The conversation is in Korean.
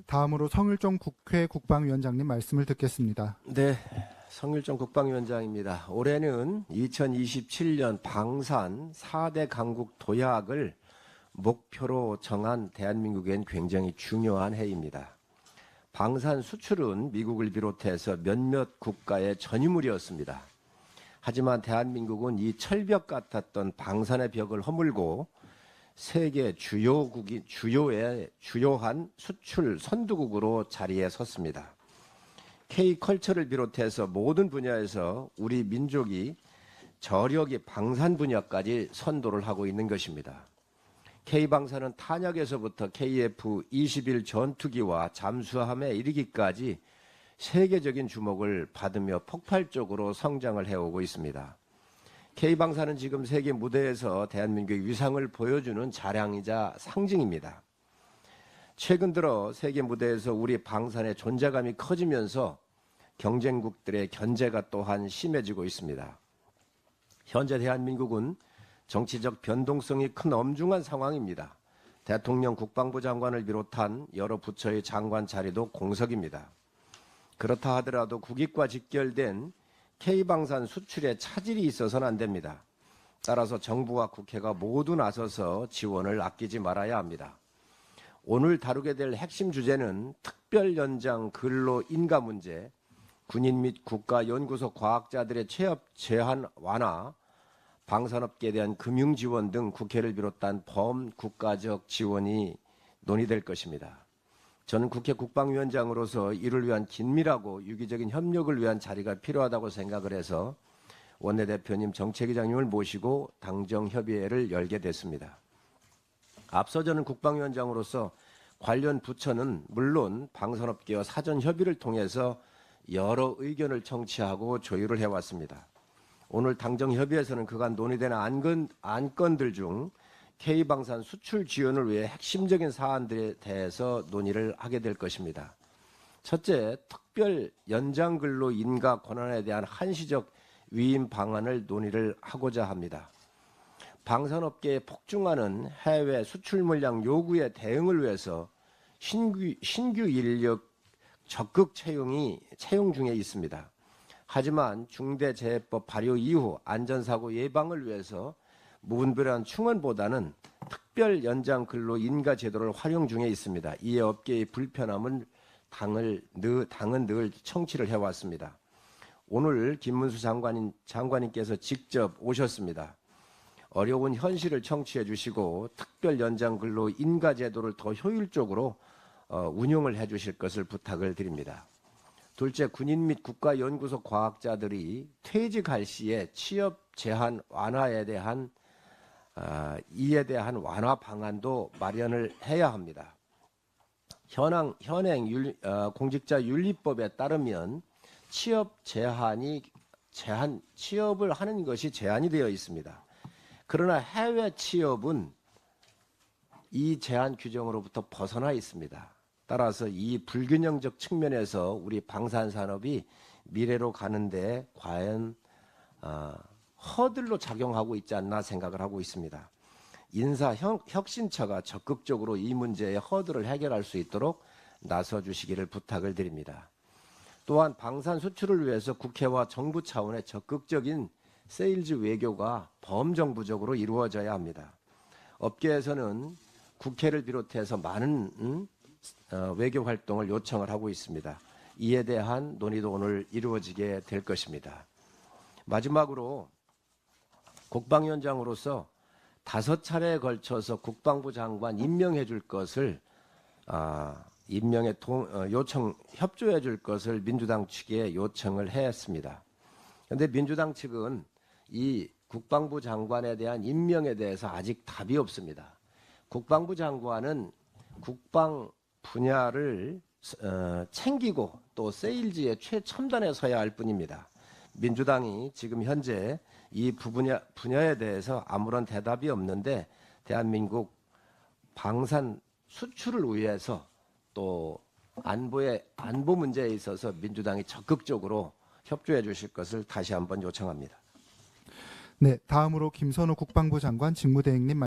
다음으로 성일종 국회 국방위원장님 말씀을 듣겠습니다. 네, 성일종 국방위원장입니다. 올해는 2027년 방산 4대 강국 도약을 목표로 정한 대한민국엔 굉장히 중요한 해입니다. 방산 수출은 미국을 비롯해서 몇몇 국가의 전유물이었습니다. 하지만 대한민국은 이 철벽 같았던 방산의 벽을 허물고 세계 주요한 수출 선두국으로 자리에 섰습니다. K컬처를 비롯해서 모든 분야에서 우리 민족이 저력이 방산 분야까지 선도를 하고 있는 것입니다. K방산은 탄약에서부터 KF-21 전투기와 잠수함에 이르기까지 세계적인 주목을 받으며 폭발적으로 성장을 해오고 있습니다. K방산은 지금 세계 무대에서 대한민국의 위상을 보여주는 자랑이자 상징입니다. 최근 들어 세계 무대에서 우리 방산의 존재감이 커지면서 경쟁국들의 견제가 또한 심해지고 있습니다. 현재 대한민국은 정치적 변동성이 큰 엄중한 상황입니다. 대통령 국방부 장관을 비롯한 여러 부처의 장관 자리도 공석입니다. 그렇다 하더라도 국익과 직결된 K방산 수출에 차질이 있어서는 안 됩니다. 따라서 정부와 국회가 모두 나서서 지원을 아끼지 말아야 합니다. 오늘 다루게 될 핵심 주제는 특별연장 근로 인가 문제, 군인 및 국가연구소 과학자들의 취업 제한 완화, 방산업계에 대한 금융 지원 등 국회를 비롯한 범국가적 지원이 논의될 것입니다. 저는 국회 국방위원장으로서 이를 위한 긴밀하고 유기적인 협력을 위한 자리가 필요하다고 생각을 해서 원내대표님, 정책위장님을 모시고 당정협의회를 열게 됐습니다. 앞서 저는 국방위원장으로서 관련 부처는 물론 방산업계와 사전 협의를 통해서 여러 의견을 청취하고 조율을 해왔습니다. 오늘 당정협의회에서는 그간 논의된 안건들 중 K방산 수출 지원을 위해 핵심적인 사안들에 대해서 논의를 하게 될 것입니다. 첫째, 특별 연장 근로 인가 권한에 대한 한시적 위임 방안을 논의를 하고자 합니다. 방산업계에 폭증하는 해외 수출 물량 요구에 대응을 위해서 신규 인력 적극 채용 중에 있습니다. 하지만 중대재해법 발효 이후 안전사고 예방을 위해서 무분별한 충원보다는 특별 연장 근로 인가 제도를 활용 중에 있습니다. 이에 업계의 불편함을 당은 늘 청취를 해왔습니다. 오늘 김문수 장관님께서 직접 오셨습니다. 어려운 현실을 청취해 주시고 특별 연장 근로 인가 제도를 더 효율적으로 운용을 해 주실 것을 부탁을 드립니다. 둘째, 군인 및 국가연구소 과학자들이 퇴직할 시에 취업 제한 완화에 대한 이에 대한 완화 방안도 마련을 해야 합니다. 현행 공직자윤리법에 따르면 취업을 하는 것이 제한이 되어 있습니다. 그러나 해외 취업은 이 제한 규정으로부터 벗어나 있습니다. 따라서 이 불균형적 측면에서 우리 방산산업이 미래로 가는데 과연 허들로 작용하고 있지 않나 생각을 하고 있습니다. 인사혁신처가 적극적으로 이 문제의 허들을 해결할 수 있도록 나서주시기를 부탁을 드립니다. 또한 방산 수출을 위해서 국회와 정부 차원의 적극적인 세일즈 외교가 범정부적으로 이루어져야 합니다. 업계에서는 국회를 비롯해서 많은 외교 활동을 요청을 하고 있습니다. 이에 대한 논의도 오늘 이루어지게 될 것입니다. 마지막으로 국방위원장으로서 5차례에 걸쳐서 국방부 장관 임명해 줄 것을 협조해 줄 것을 민주당 측에 요청을 했습니다. 그런데 민주당 측은 이 국방부 장관에 대한 임명에 대해서 아직 답이 없습니다. 국방부 장관은 국방 분야를 챙기고 또 세일즈의 최첨단에 서야 할 뿐입니다. 민주당이 지금 현재 이 분야에 대해서 아무런 대답이 없는데 대한민국 방산 수출을 위해서 또 안보 문제에 있어서 민주당이 적극적으로 협조해 주실 것을 다시 한번 요청합니다. 네, 다음으로 김선호 국방부 장관 직무대행님